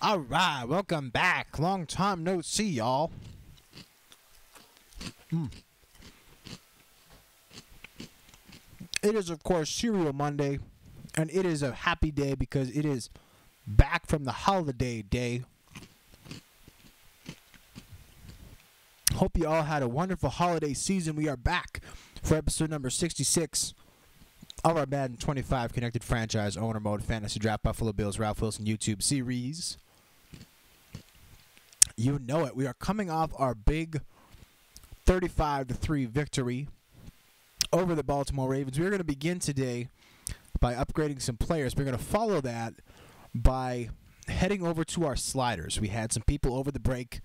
All right, welcome back. Long time no see, y'all. It is, of course, Cereal Monday, and it is a happy day because it is back from the holiday day. Hope you all had a wonderful holiday season. We are back for episode number 66 of our Madden 25 Connected Franchise Owner Mode Fantasy Draft Buffalo Bills Ralph Wilson YouTube series. You know it. We are coming off our big 35-3 victory over the Baltimore Ravens. We're going to begin today by upgrading some players. We're going to follow that by heading over to our sliders. We had some people over the break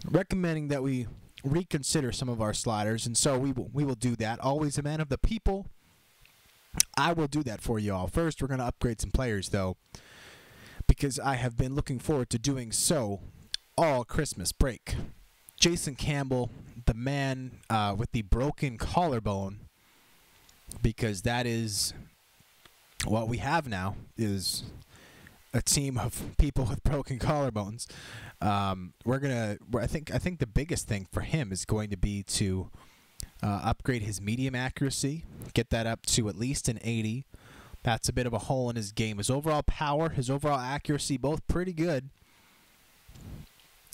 recommending that we reconsider some of our sliders, and so we will do that. Always a man of the people. I will do that for you all. First, we're going to upgrade some players, though, because I have been looking forward to doing so all Christmas break. Jason Campbell, the man with the broken collarbone, because that is what we have now, is a team of people with broken collarbones. I think the biggest thing for him is going to be to upgrade his medium accuracy, get that up to at least an 80. That's a bit of a hole in his game. His overall power, his overall accuracy, both pretty good.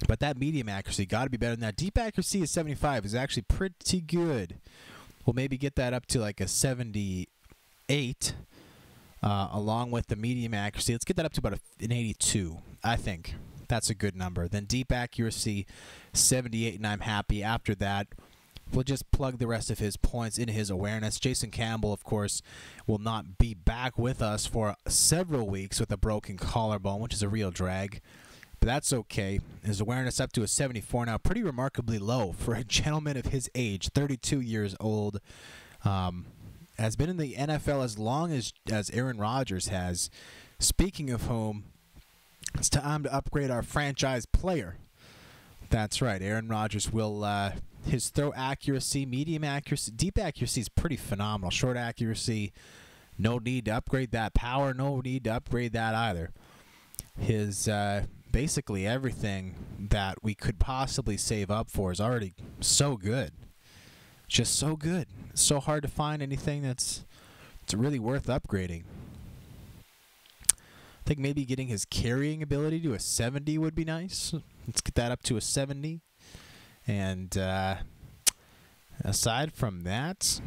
But that medium accuracy got to be better than that. Deep accuracy is 75, is actually pretty good. We'll maybe get that up to like a 78, along with the medium accuracy. Let's get that up to about an 82, I think. That's a good number. Then deep accuracy, 78, and I'm happy. After that, we'll just plug the rest of his points into his awareness. Jason Campbell, of course, will not be back with us for several weeks with a broken collarbone, which is a real drag. But that's okay. His awareness up to a 74 now, pretty remarkably low for a gentleman of his age, 32 years old. Has been in the NFL as long as Aaron Rodgers has. Speaking of whom, it's time to upgrade our franchise player. That's right. Aaron Rodgers will, his throw accuracy, medium accuracy, deep accuracy is pretty phenomenal. Short accuracy, no need to upgrade that. Power, no need to upgrade that either. His, basically everything that we could possibly save up for is already so good. Just so good. It's so hard to find anything that's really worth upgrading. I think maybe getting his carrying ability to a 70 would be nice. Let's get that up to a 70. And aside from that,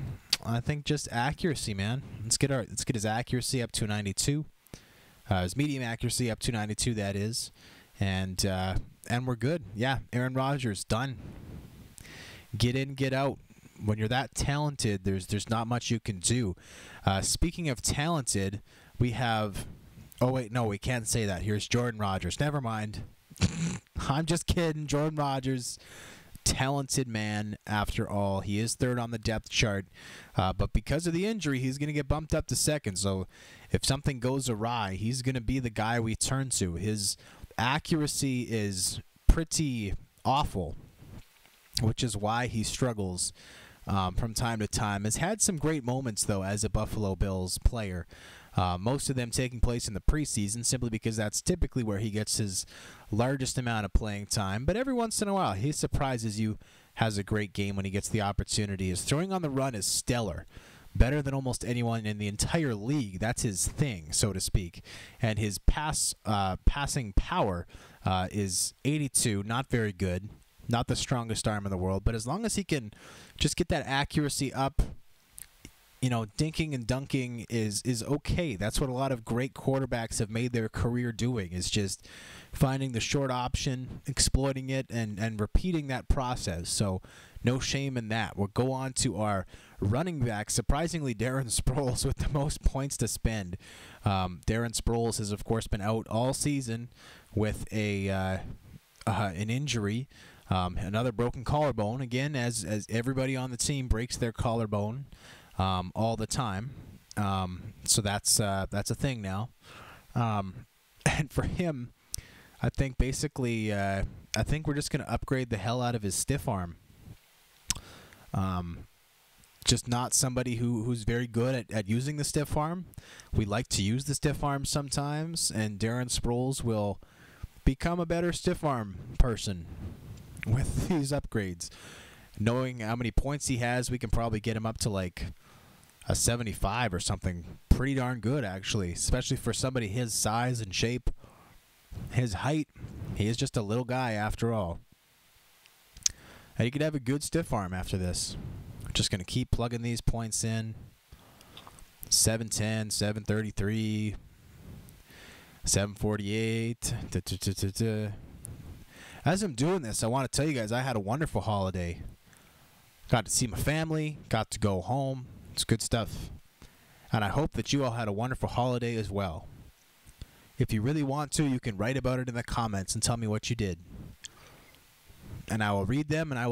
I think just accuracy, man. Let's get his accuracy up to 92. His medium accuracy up to 92, that is. And we're good. Yeah, Aaron Rodgers, done. Get in, get out. When you're that talented, there's not much you can do. Speaking of talented, we have... Oh, wait, no, we can't say that. Here's Jordan Rodgers. Never mind. I'm just kidding. Jordan Rodgers, talented man after all. He is third on the depth chart. But because of the injury, he's going to get bumped up to second. So if something goes awry, he's going to be the guy we turn to. His accuracy is pretty awful, which is why he struggles from time to time. Has had some great moments, though, as a Buffalo Bills player. Most of them taking place in the preseason, simply because that's typically where he gets his largest amount of playing time. But every once in a while, he surprises you, has a great game when he gets the opportunity. His throwing on the run is stellar. Better than almost anyone in the entire league. That's his thing, so to speak. And his passing power is 82, not very good. Not the strongest arm in the world. But as long as he can just get that accuracy up, you know, dinking and dunking is okay. That's what a lot of great quarterbacks have made their career doing, is just finding the short option, exploiting it, and repeating that process. So no shame in that. We'll go on to our running back. Surprisingly, Darren Sproles with the most points to spend. Darren Sproles has, of course, been out all season with an injury. Another broken collarbone. Again, as everybody on the team breaks their collarbone all the time. So that's a thing now. And for him, I think basically, I think we're just going to upgrade the hell out of his stiff arm. Just not somebody who's very good at using the stiff arm. We like to use the stiff arm sometimes, and Darren Sproles will become a better stiff arm person with these upgrades. Knowing how many points he has, we can probably get him up to like a 75 or something. Pretty darn good, actually, especially for somebody his size and shape, his height. He is just a little guy after all. And he could have a good stiff arm after this. Just going to keep plugging these points in. 710, 733, 748. As I'm doing this, I want to tell you guys I had a wonderful holiday. Got to see my family, got to go home. It's good stuff. And I hope that you all had a wonderful holiday as well. If you really want to, you can write about it in the comments and tell me what you did. And I will read them, and I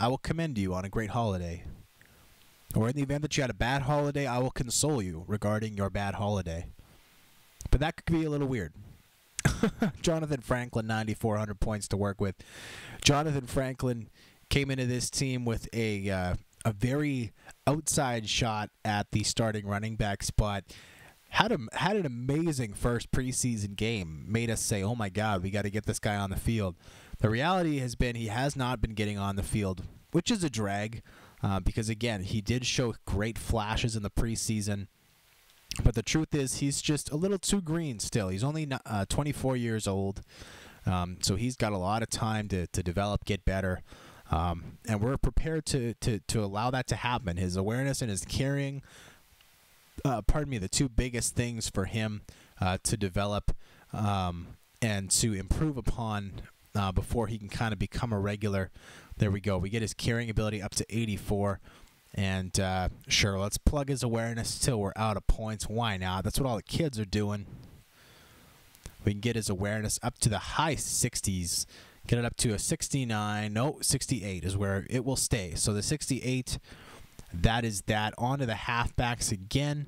will commend you on a great holiday. Or in the event that you had a bad holiday, I will console you regarding your bad holiday. But that could be a little weird. Jonathan Franklin, 9,400 points to work with. Jonathan Franklin came into this team with a very outside shot at the starting running back spot. Had an amazing first preseason game. Made us say, oh my God, we got to get this guy on the field. The reality has been he has not been getting on the field, which is a drag because, again, he did show great flashes in the preseason. But the truth is he's just a little too green still. He's only 24 years old, so he's got a lot of time to develop, get better. And we're prepared to allow that to happen. His awareness and his carrying, the two biggest things for him to develop and to improve upon before he can kind of become a regular. There we go. We get his carrying ability up to 84. And sure, let's plug his awareness till we're out of points. Why not? That's what all the kids are doing. We can get his awareness up to the high 60s. Get it up to a 69. No, 68 is where it will stay. So the 68, that is that. On to the halfbacks again.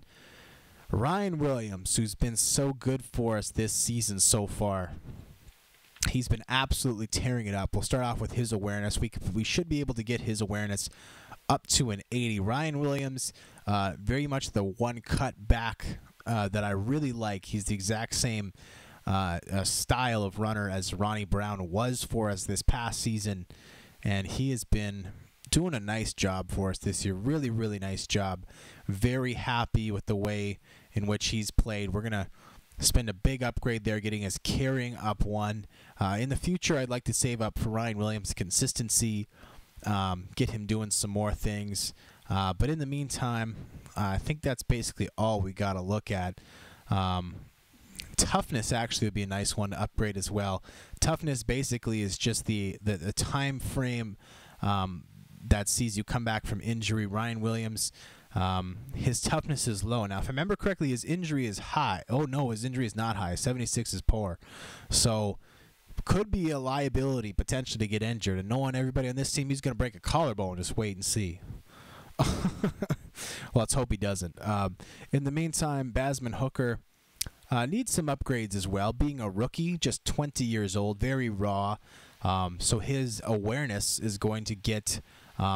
Ryan Williams, who's been so good for us this season so far. He's been absolutely tearing it up. We'll start off with his awareness. We should be able to get his awareness up to an 80. Ryan Williams, very much the one cut back that I really like. He's the exact same style of runner as Ronnie Brown was for us this past season, and he has been doing a nice job for us this year. Really, really nice job. Very happy with the way in which he's played. We're going to spend a big upgrade there, getting his carrying up one. In the future, I'd like to save up for Ryan Williams' consistency, get him doing some more things. But in the meantime, I think that's basically all we got to look at. Toughness actually would be a nice one to upgrade as well. Toughness basically is just the time frame that sees you come back from injury. Ryan Williams, his toughness is low. Now, if I remember correctly, his injury is high. Oh, no, his injury is not high. 76 is poor. So could be a liability potentially to get injured. And knowing everybody on this team, he's going to break a collarbone. Just wait and see. Well, let's hope he doesn't. In the meantime, Basman Hooker needs some upgrades as well. Being a rookie, just 20 years old, very raw. So his awareness is going to get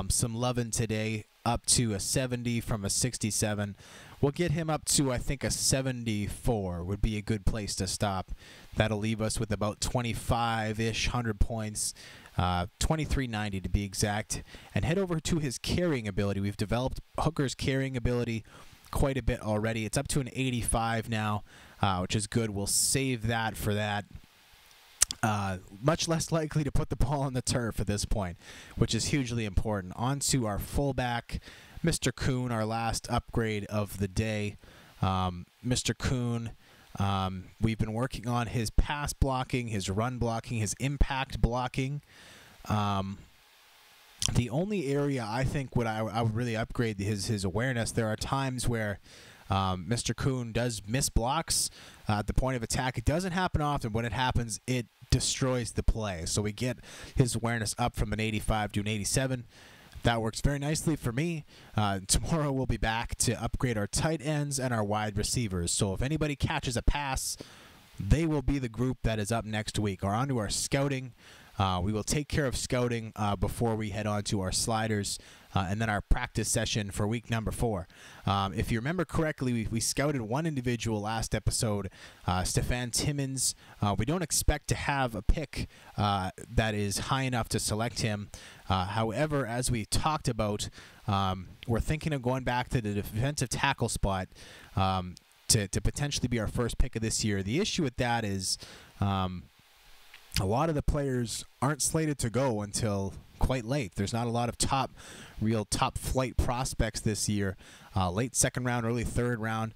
some loving today, up to a 70 from a 67. We'll get him up to, I think, a 74 would be a good place to stop. That'll leave us with about 25-ish, 100 points, 2390 to be exact. And head over to his carrying ability. We've developed Hooker's carrying ability quite a bit already. It's up to an 85 now, which is good. We'll save that for that. Much less likely to put the ball on the turf at this point, which is hugely important. On to our fullback, Mr. Kuhn, our last upgrade of the day. Mr. Kuhn, we've been working on his pass blocking, his run blocking, his impact blocking. The only area I think I would really upgrade his awareness. There are times where Mr. Kuhn does miss blocks at the point of attack. It doesn't happen often. When it happens, it destroys the play. So we get his awareness up from an 85 to an 87. That works very nicely for me. Tomorrow we'll be back to upgrade our tight ends and our wide receivers. So if anybody catches a pass, they will be the group that is up next week. Or on to our scouting. We will take care of scouting before we head on to our sliders. and then our practice session for week number 4. If you remember correctly, we scouted one individual last episode, Stefan Timmons. We don't expect to have a pick that is high enough to select him. However, as we talked about, we're thinking of going back to the defensive tackle spot to potentially be our first pick of this year. The issue with that is a lot of the players aren't slated to go until quite late. There's not a lot of real top flight prospects this year. Late second round, early third round.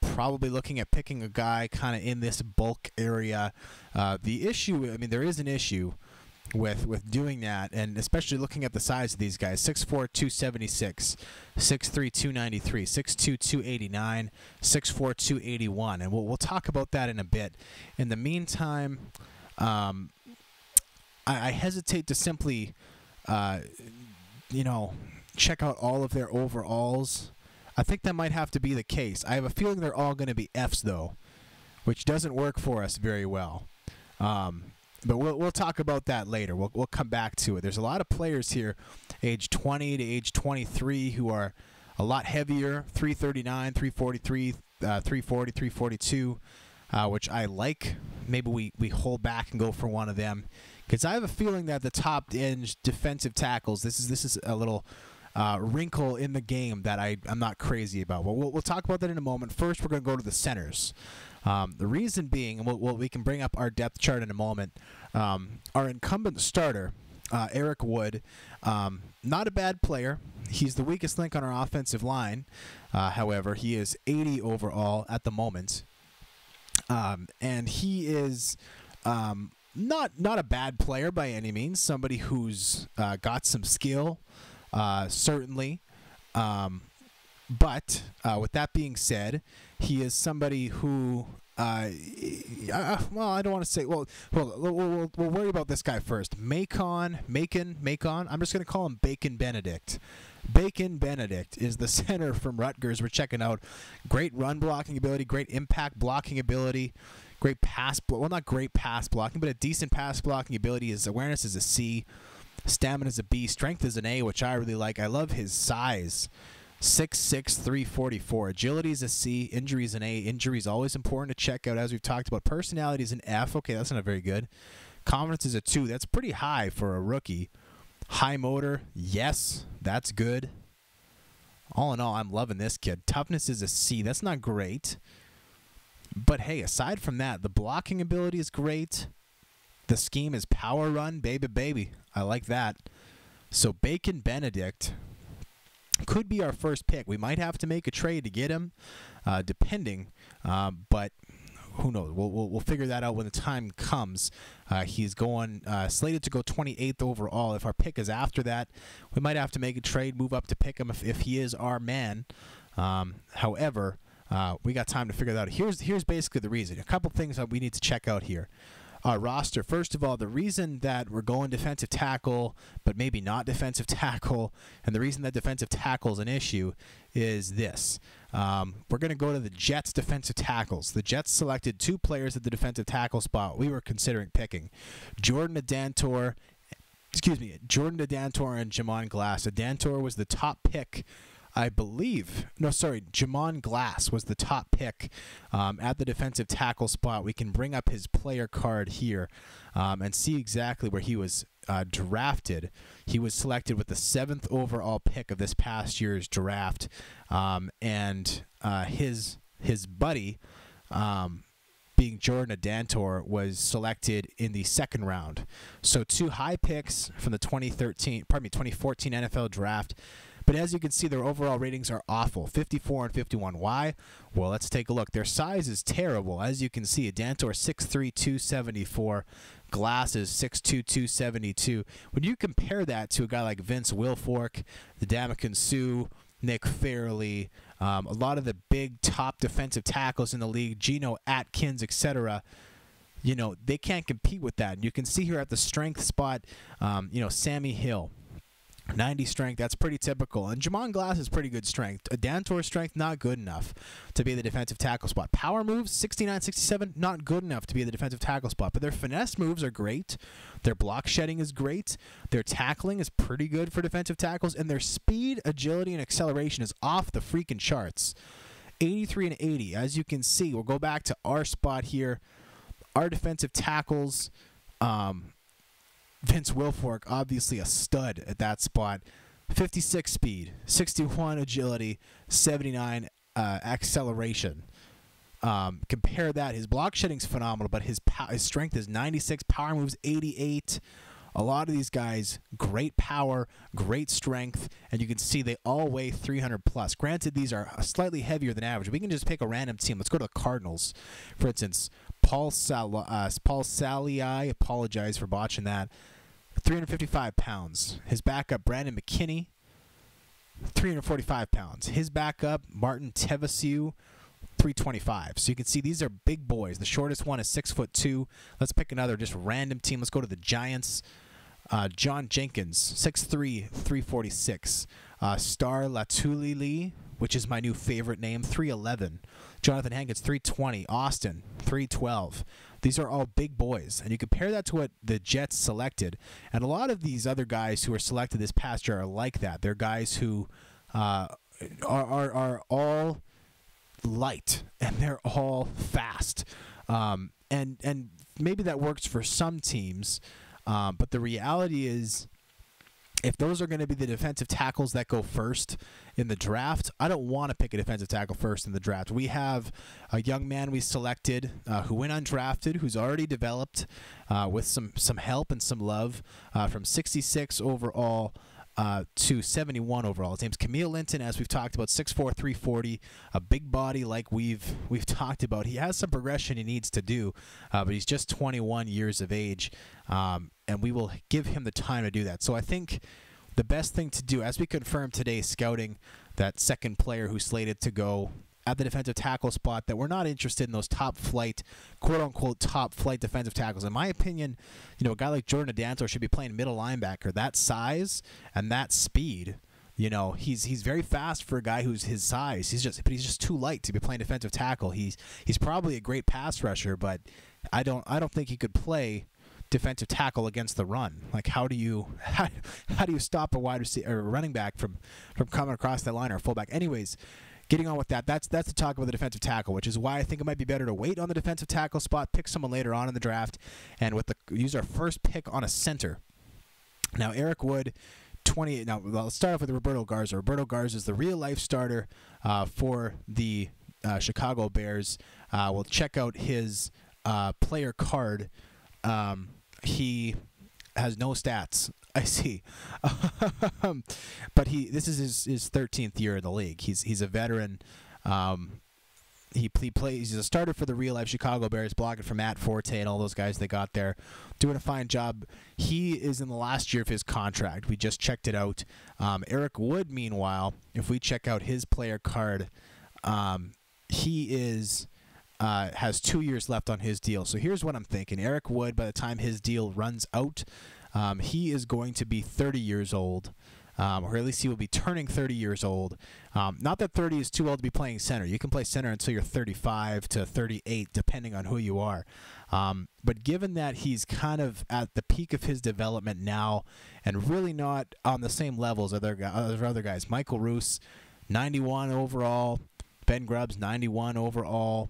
Probably looking at picking a guy kind of in this bulk area. The issue, I mean, there is an issue with doing that, and especially looking at the size of these guys: 6'4", 276, 6'3", 293, 6'2", 289, 6'4", 281, and we'll talk about that in a bit. In the meantime, I hesitate to simply, check out all of their overalls. I think that might have to be the case. I have a feeling they're all going to be Fs, though, which doesn't work for us very well. But we'll talk about that later. We'll come back to it. There's a lot of players here, age 20 to age 23, who are a lot heavier, 339, 343, 340, 342, which I like. Maybe we hold back and go for one of them, because I have a feeling that the top-end defensive tackles, this is a little wrinkle in the game that I'm not crazy about. Well, we'll talk about that in a moment. First, we're going to go to the centers. The reason being, and we can bring up our depth chart in a moment, our incumbent starter, Eric Wood, not a bad player. He's the weakest link on our offensive line. However, he is 80 overall at the moment. And he is not a bad player by any means. Somebody who's got some skill, certainly. But with that being said, he is somebody who, well, I don't want to say, we'll worry about this guy first. Macon. I'm just going to call him Bacon Benedict. Bacon Benedict is the center from Rutgers we're checking out. Great run blocking ability, great impact blocking ability, great pass, well, not great pass blocking, but a decent pass blocking ability. His awareness is a C, stamina is a B, strength is an A, which I really like. I love his size. 6'6", 344. Agility is a C. Injury is an A. Injury is always important to check out, as we've talked about. Personality is an F. Okay, that's not very good. Confidence is a 2. That's pretty high for a rookie. High motor, yes, that's good. All in all, I'm loving this kid. Toughness is a C. That's not great. But hey, aside from that, the blocking ability is great. The scheme is power run, baby. I like that. So Bacon Benedict could be our first pick. We might have to make a trade to get him, depending. But who knows? We'll figure that out when the time comes. He's going slated to go 28th overall. If our pick is after that, we might have to make a trade, move up to pick him if he is our man. However, we got time to figure that out. Here's basically the reason. A couple things that we need to check out here. Our roster, first of all, the reason that we're going defensive tackle, but maybe not defensive tackle, and the reason that defensive tackle is an issue is this. We're going to go to the Jets defensive tackles. The Jets selected 2 players at the defensive tackle spot we were considering picking. Jordan Adantor and Jamon Glass. Adantor was the top pick, I believe. No, sorry, Jamon Glass was the top pick at the defensive tackle spot. We can bring up his player card here and see exactly where he was drafted. He was selected with the 7th overall pick of this past year's draft, and his buddy, being Jordan Adantor, was selected in the 2nd round. So 2 high picks from the 2014 NFL draft. But as you can see, their overall ratings are awful, 54 and 51. Why? Well, let's take a look. Their size is terrible. As you can see, Adantor 6'3", 274. Glass is 6'2", 272. When you compare that to a guy like Vince Wilfork, the Ndamukong Suh, Nick Fairley, a lot of the big top defensive tackles in the league, Geno Atkins, etc., they can't compete with that. And you can see here at the strength spot, Sammy Hill, 90 strength, that's pretty typical. And Jamon Glass is pretty good strength. A Dantor strength, not good enough to be the defensive tackle spot. Power moves, 69, 67, not good enough to be the defensive tackle spot. But their finesse moves are great. Their block shedding is great. Their tackling is pretty good for defensive tackles. And their speed, agility, and acceleration is off the freaking charts. 83 and 80. As you can see, we'll go back to our spot here. Our defensive tackles, Vince Wilfork, obviously a stud at that spot. 56 speed, 61 agility, 79 acceleration. Compare that. His block shedding's phenomenal, but his strength is 96, power moves 88. A lot of these guys, great power, great strength, and you can see they all weigh 300 plus. Granted, these are slightly heavier than average. We can just pick a random team. Let's go to the Cardinals, for instance. Paul Sally, I apologize for botching that. 355 pounds. His backup, Brandon McKinney, 345 pounds. His backup, Martin Tevesiu, 325. So you can see these are big boys. The shortest one is 6'2". Let's pick another just random team. Let's go to the Giants. John Jenkins, 6'3", 346. Star Latulili, which is my new favorite name, 311. Jonathan Hankins, 320. Austin, 312. These are all big boys. And you compare that to what the Jets selected. And a lot of these other guys who are selected this past year are like that. They're guys who are all light, and they're all fast. And maybe that works for some teams. But the reality is, if those are going to be the defensive tackles that go first in the draft, I don't want to pick a defensive tackle first in the draft. We have a young man we selected who went undrafted, who's already developed with some help and some love from 66 overall to 71 overall. His name's Camille Linton, as we've talked about, 6'4", 340, a big body like we've talked about. He has some progression he needs to do, but he's just 21 years of age, and we will give him the time to do that. So I think the best thing to do, as we confirmed today, scouting that second player who's slated to go at the defensive tackle spot, that we're not interested in those top flight, quote-unquote top flight defensive tackles. In my opinion, a guy like Jordan Adanto should be playing middle linebacker. That size and that speed, he's very fast for a guy who's his size. He's just too light to be playing defensive tackle. He's probably a great pass rusher, but I don't think he could play defensive tackle against the run. Like, how do you stop a wide receiver or a running back from coming across that line, or a fullback? Anyways, getting on with that, that's the talk about the defensive tackle, which is why I think it might be better to wait on the defensive tackle spot, pick someone later on in the draft, and use our first pick on a center. Now, Eric Wood, 28. Now, let's start off with Roberto Garza. Roberto Garza is the real-life starter for the Chicago Bears. We'll check out his player card. He has no stats, I see. But this is his 13th year in the league. He's a veteran. He plays. He's a starter for the real life Chicago Bears, blocking for Matt Forte and all those guys they got there, doing a fine job. He is in the last year of his contract. We just checked it out. Eric Wood, meanwhile, if we check out his player card, he has 2 years left on his deal. So here's what I'm thinking. Eric Wood, by the time his deal runs out, he is going to be 30 years old, or at least he will be turning 30 years old. Not that 30 is too old to be playing center. You can play center until you're 35 to 38, depending on who you are. But given that he's kind of at the peak of his development now, and really not on the same level as other guys. Michael Roos, 91 overall. Ben Grubbs, 91 overall.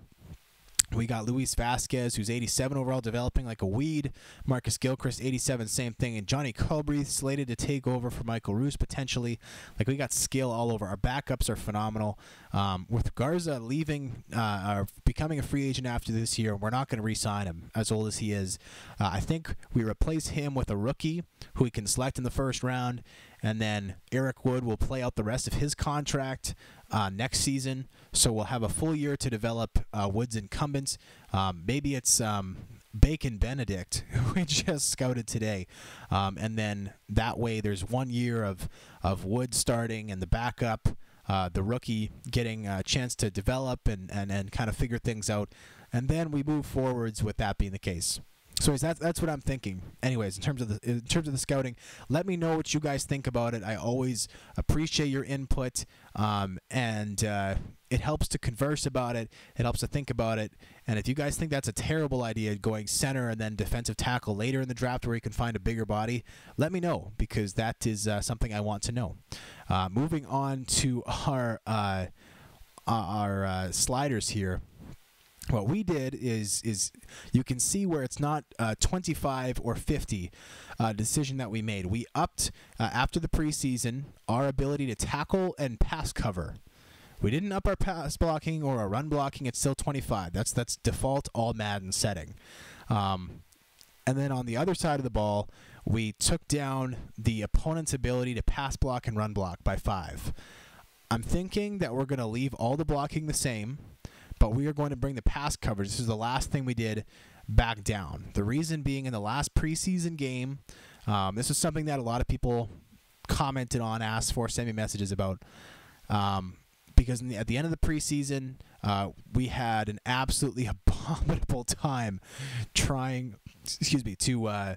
We got Luis Vasquez, who's 87 overall, developing like a weed. Marcus Gilchrist, 87, same thing. And Johnny Culbreth slated to take over for Michael Roos potentially. Like, we got skill all over. Our backups are phenomenal. With Garza leaving, or becoming a free agent after this year, we're not going to re-sign him, as old as he is. I think we replace him with a rookie who we can select in the first round. And then Eric Wood will play out the rest of his contract next season. So we'll have a full year to develop Wood's incumbents. Maybe it's Bacon Benedict, who we just scouted today. And then that way there's 1 year of Wood starting and the backup, the rookie getting a chance to develop and kind of figure things out. And then we move forwards with that being the case. So that's what I'm thinking. Anyways, in terms of the scouting, let me know what you guys think about it. I always appreciate your input, and it helps to converse about it. It helps to think about it. And if you guys think that's a terrible idea, going center and then defensive tackle later in the draft where you can find a bigger body, let me know, because that is something I want to know. Moving on to our sliders here. What we did is you can see where it's not 25 or 50 decision that we made. We upped after the preseason our ability to tackle and pass cover. We didn't up our pass blocking or our run blocking. It's still 25. That's default all Madden setting. And then on the other side of the ball, we took down the opponent's ability to pass block and run block by 5. I'm thinking that we're going to leave all the blocking the same, but we are going to bring the pass coverage. This is the last thing we did, back down. The reason being, in the last preseason game, this is something that a lot of people commented on, asked for, sent me messages about, because at the end of the preseason, we had an absolutely abominable time trying, to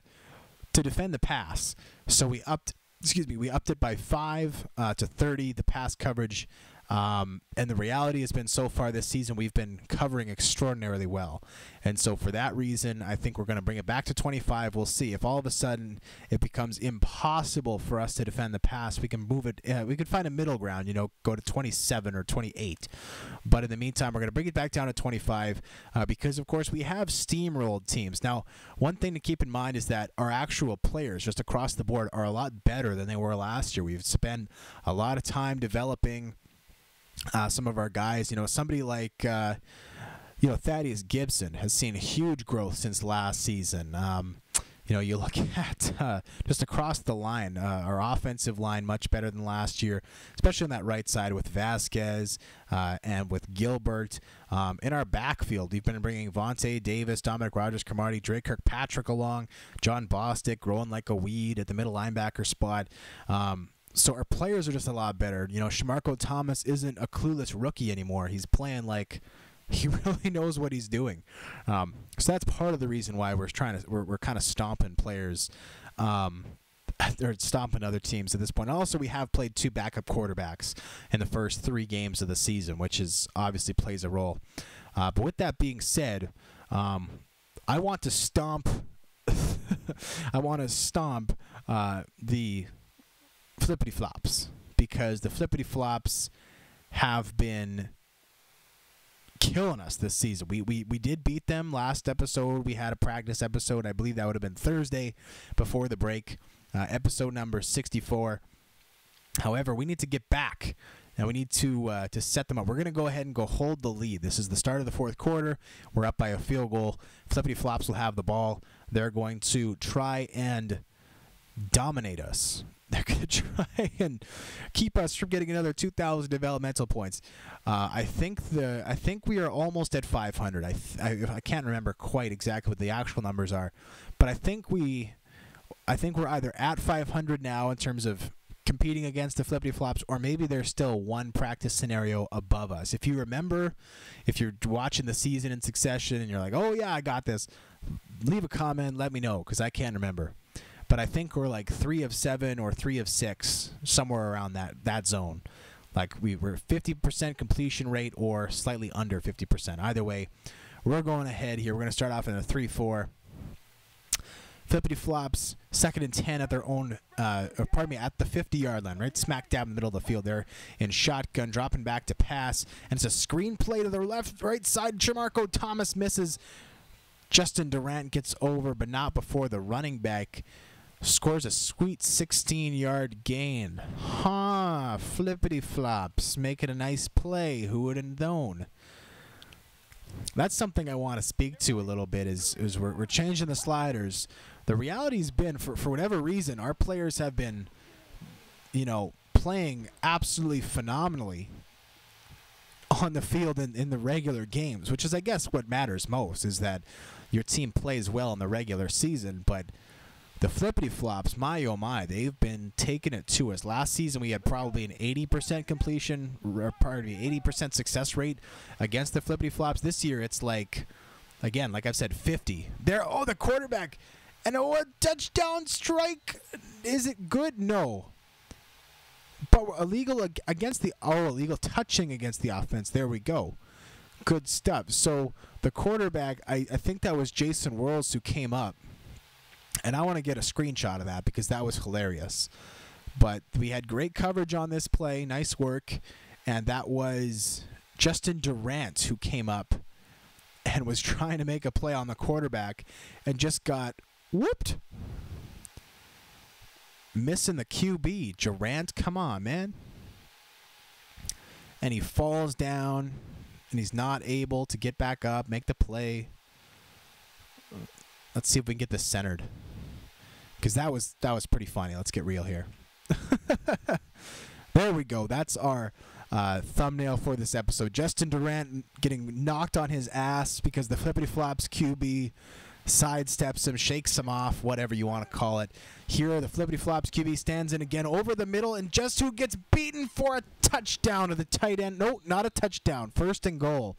defend the pass. So we upped it by 5 to 30, the pass coverage. And the reality has been, so far this season, we've been covering extraordinarily well. And so for that reason, I think we're going to bring it back to 25. We'll see. If all of a sudden it becomes impossible for us to defend the pass, we can move it. We could find a middle ground, go to 27 or 28. But in the meantime, we're going to bring it back down to 25 because, of course, we have steamrolled teams. Now, one thing to keep in mind is that our actual players just across the board are a lot better than they were last year. We've spent a lot of time developing some of our guys. Somebody like Thaddeus Gibson has seen huge growth since last season. You look at just across the line, our offensive line much better than last year, especially on that right side with Vasquez and with Gilbert. In our backfield, we've been bringing Vontae Davis, Dominic Rodgers-Cromartie, Drake Kirkpatrick along, John Bostic growing like a weed at the middle linebacker spot. So our players are just a lot better. Shamarko Thomas isn't a clueless rookie anymore. He's playing like he really knows what he's doing. So that's part of the reason why we're kind of stomping players, or stomping other teams at this point. Also, we have played 2 backup quarterbacks in the first 3 games of the season, which is obviously plays a role. But with that being said, I want to stomp. I want to stomp the flippity flops, because the flippity flops have been killing us this season. We did beat them last episode. We had a practice episode. I believe that would have been Thursday before the break, episode number 64. However, we need to get back, and we need to set them up. We're going to go ahead and go hold the lead. This is the start of the 4th quarter. We're up by a field goal. Flippity flops will have the ball. They're going to try and dominate us. They're going to try and keep us from getting another 2,000 developmental points. I think we are almost at 500. I can't remember quite exactly what the actual numbers are, but I think we're either at 500 now in terms of competing against the flippity flops, or maybe there's still one practice scenario above us. If you remember, if you're watching the season in succession and you're like, oh yeah, I got this, leave a comment, let me know, because I can't remember. But I think we're like 3 of 7 or 3 of 6, somewhere around that zone. Like we're 50% completion rate or slightly under 50%. Either way, we're going ahead here. We're going to start off in a 3-4. Flippity flops, 2nd and 10 at their own, at the 50-yard line, right smack dab in the middle of the field. They're in shotgun, dropping back to pass, and it's a screen play to their right side. Shamarko Thomas misses. Justin Durant gets over, but not before the running back scores a sweet 16-yard gain. Flippity flops, making a nice play. Who would have known? That's something I want to speak to a little bit. Is we're changing the sliders. The reality's been, for whatever reason, our players have been, playing absolutely phenomenally on the field in the regular games, which is, I guess, what matters most, is that your team plays well in the regular season. But the flippity flops, my oh my, they've been taking it to us. Last season we had probably an 80% completion, or 80% success rate against the flippity flops. This year it's like again, like I've said, 50. The quarterback. And a touchdown strike. Is it good? No. But illegal touching against the offense. There we go. Good stuff. So the quarterback, I think that was Jason Worlds who came up. And I want to get a screenshot of that because that was hilarious. But we had great coverage on this play. Nice work. And that was Justin Durant who came up and was trying to make a play on the quarterback and just got whooped. Missing the QB. Durant, come on, man. And he falls down, and he's not able to get back up, make the play. Let's see if we can get this centered. Because that was pretty funny. Let's get real here. There we go. That's our thumbnail for this episode. Justin Durant getting knocked on his ass because the Flippity Flops QB sidesteps him, shakes him off, whatever you want to call it. Here, the Flippity Flops QB stands in again over the middle, and just who gets beaten for a touchdown to the tight end. No, not a touchdown. First and goal.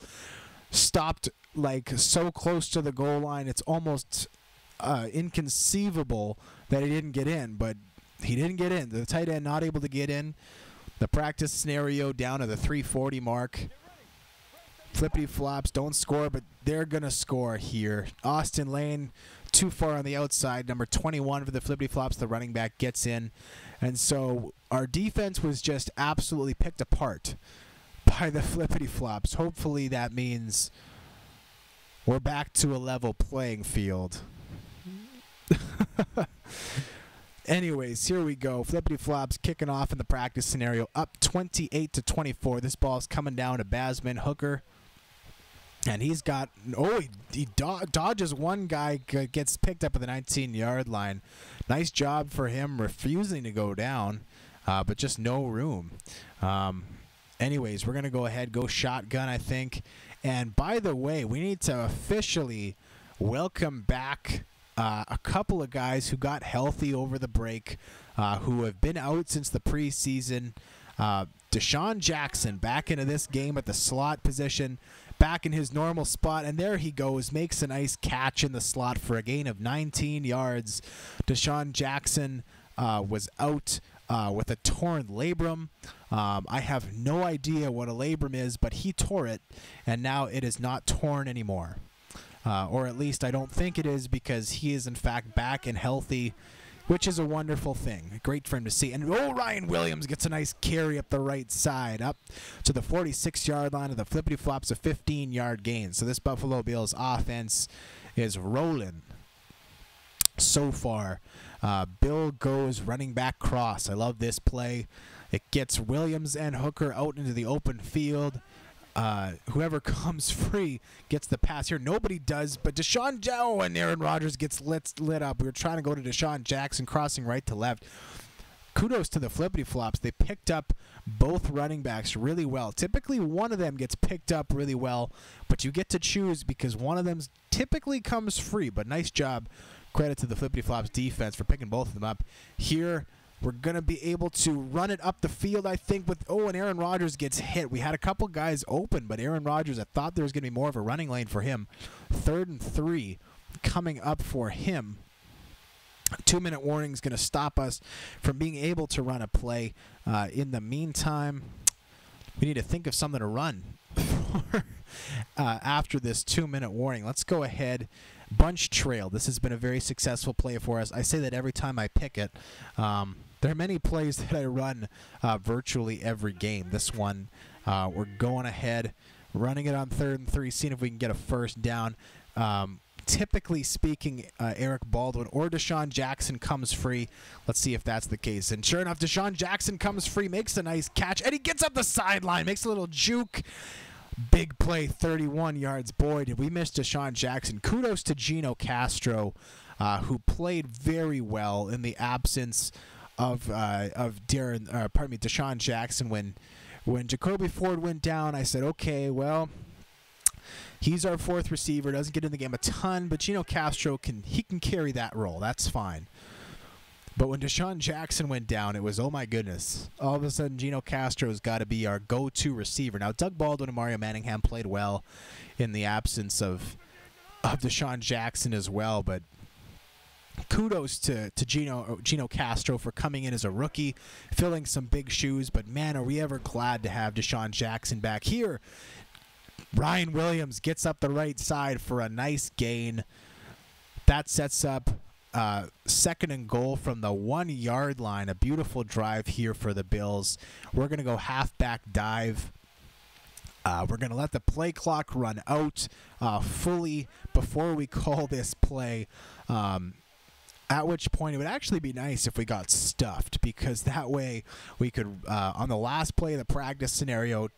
Stopped like so close to the goal line. It's almost inconceivable that he didn't get in, but he didn't get in. The tight end not able to get in. The practice scenario down to the 340 mark. Flippity Flops don't score, but they're going to score here. Austin Lane too far on the outside. Number 21 for the Flippity Flops, the running back, gets in. And so our defense was just absolutely picked apart by the Flippity Flops. Hopefully that means we're back to a level playing field. Anyways, here we go. Flippity Flops kicking off in the practice scenario, up 28-24. This ball's coming down to Basman Hooker. And he's got, he dodges one guy, gets picked up at the 19-yard line. Nice job for him refusing to go down, but just no room. Anyways, we're going to go ahead, go shotgun, I think. And by the way, we need to officially welcome back a couple of guys who got healthy over the break, who have been out since the preseason. Deshaun Jackson back into this game at the slot position, back in his normal spot, and there he goes, makes a nice catch in the slot for a gain of 19 yards. Deshaun Jackson was out with a torn labrum. I have no idea what a labrum is, but he tore it, and now it is not torn anymore. Or at least I don't think it is, because he is in fact back and healthy, which is a wonderful thing. Great for him to see. And Ryan Williams gets a nice carry up the right side, up to the 46-yard line of the Flippity Flops, a 15-yard gain. So this Buffalo Bills offense is rolling so far. Bill goes running back cross. I love this play. It gets Williams and Hooker out into the open field. Whoever comes free gets the pass here. Nobody does, but Deshaun Joe and Aaron Rodgers gets lit up. We were trying to go to Deshaun Jackson, crossing right to left. Kudos to the Flippity Flops. They picked up both running backs really well. Typically, one of them gets picked up really well, but you get to choose because one of them typically comes free. But nice job. Credit to the Flippity Flops defense for picking both of them up. Here, we're going to be able to run it up the field, I think, with, and Aaron Rodgers gets hit. We had a couple guys open, but Aaron Rodgers, I thought there was going to be more of a running lane for him. 3rd and 3 coming up for him. 2-minute warning is going to stop us from being able to run a play. In the meantime, we need to think of something to run after this 2-minute warning. Let's go ahead. Bunch trail. This has been a very successful play for us. I say that every time I pick it. There are many plays that I run virtually every game. This one, we're going ahead, running it on 3rd and 3, seeing if we can get a first down. Typically speaking, Eric Baldwin or Deshaun Jackson comes free. Let's see if that's the case. And sure enough, Deshaun Jackson comes free, makes a nice catch, and he gets up the sideline, makes a little juke. Big play, 31 yards. Boy, did we miss Deshaun Jackson. Kudos to Gino Castro, who played very well in the absence of Deshaun Jackson. When Jacoby Ford went down, I said, okay, well, he's our 4th receiver. Doesn't get in the game a ton, but Gino Castro can carry that role. That's fine. But when Deshaun Jackson went down, it was, oh my goodness. All of a sudden, Gino Castro's got to be our go-to receiver. Now, Doug Baldwin and Mario Manningham played well in the absence of Deshaun Jackson as well, but kudos to Gino Castro for coming in as a rookie, filling some big shoes. But man, are we ever glad to have Deshaun Jackson back here. Ryan Williams gets up the right side for a nice gain. That sets up 2nd and goal from the 1-yard line. A beautiful drive here for the Bills. We're going to go halfback dive. We're going to let the play clock run out fully before we call this play. At which point it would actually be nice if we got stuffed, because that way we could, on the last play of the practice scenario,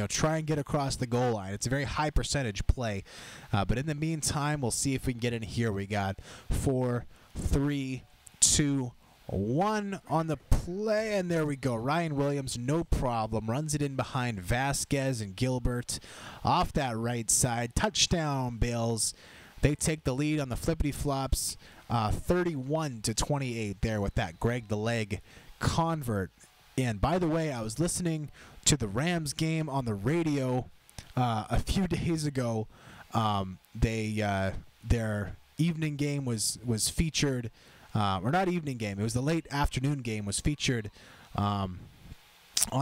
try and get across the goal line. It's a very high percentage play. But in the meantime, we'll see if we can get in here. We got 4, 3, 2, 1 on the play, and there we go. Ryan Williams, no problem, runs it in behind Vasquez and Gilbert off that right side. Touchdown, Bills. They take the lead on the flippity flops, 31-28 there with that Greg the Leg convert. And by the way, I was listening to the Rams game on the radio a few days ago. Their evening game was featured, or not evening game, it was the late afternoon game, was featured on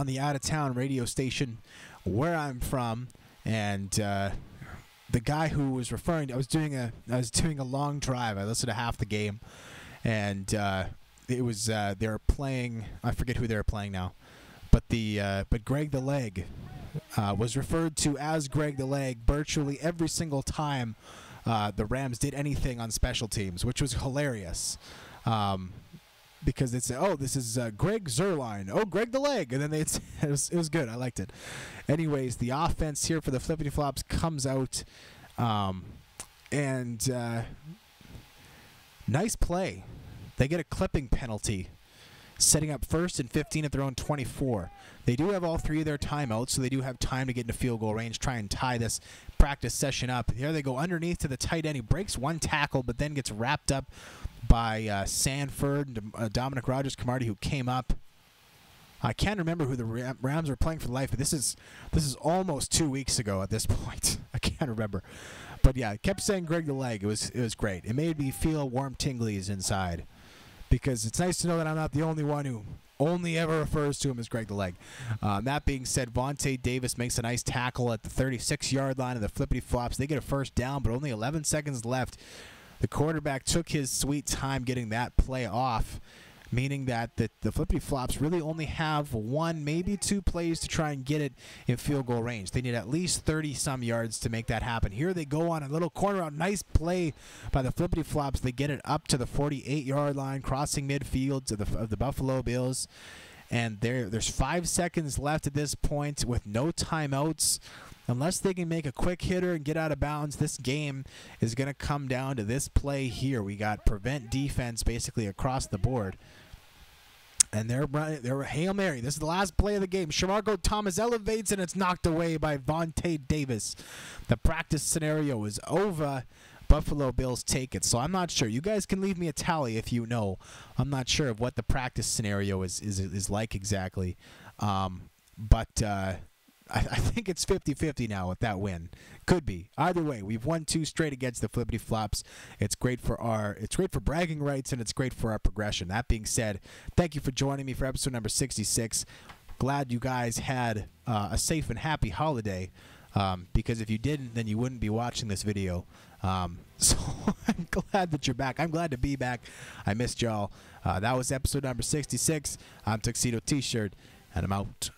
the out-of-town radio station where I'm from. And the guy who was referring to, I was doing a long drive. I listened to half the game, and it was they were playing, I forget who they were playing now, but Greg the Leg was referred to as Greg the Leg virtually every single time the Rams did anything on special teams, which was hilarious. Because they'd say, "Oh, this is Greg Zerline. Oh, Greg the Leg," and then it was good. I liked it. Anyways, the offense here for the flippity flops comes out, and nice play. They get a clipping penalty, setting up 1st and 15 at their own 24. They do have all 3 of their timeouts, so they do have time to get into field goal range, try and tie this practice session up. Here they go underneath to the tight end. He breaks 1 tackle, but then gets wrapped up by Sanford and Dominic Rodgers-Cromartie, who came up. I can't remember who the Rams were playing for the life, but this is almost 2 weeks ago at this point. I can't remember. But yeah, I kept saying Greg the Leg. It was great. It made me feel warm tinglies inside, because it's nice to know that I'm not the only one who only ever refers to him as Greg the Leg. That being said, Vontae Davis makes a nice tackle at the 36-yard line of the flippity flops. They get a first down, but only 11 seconds left. The quarterback took his sweet time getting that play off, meaning that the flippity flops really only have 1, maybe 2 plays to try and get it in field goal range. They need at least 30-some yards to make that happen. Here they go on a little corner out. Nice play by the flippity flops. They get it up to the 48-yard line, crossing midfield of the Buffalo Bills. And there's 5 seconds left at this point with no timeouts. Unless they can make a quick hitter and get out of bounds, this game is going to come down to this play here. We got prevent defense basically across the board. And they're Hail Mary. This is the last play of the game. Shamarko Thomas elevates, and it's knocked away by Vontae Davis. The practice scenario is over. Buffalo Bills take it. So I'm not sure. You guys can leave me a tally if you know. I'm not sure of what the practice scenario is like exactly. I think it's 50-50 now with that win. Could be. Either way, we've won 2 straight against the flippity flops. It's great for bragging rights, and it's great for our progression. That being said, thank you for joining me for episode number 66. Glad you guys had a safe and happy holiday, because if you didn't, then you wouldn't be watching this video. So I'm glad that you're back. I'm glad to be back. I missed y'all. That was episode number 66. I'm Tuxedo T-Shirt, and I'm out.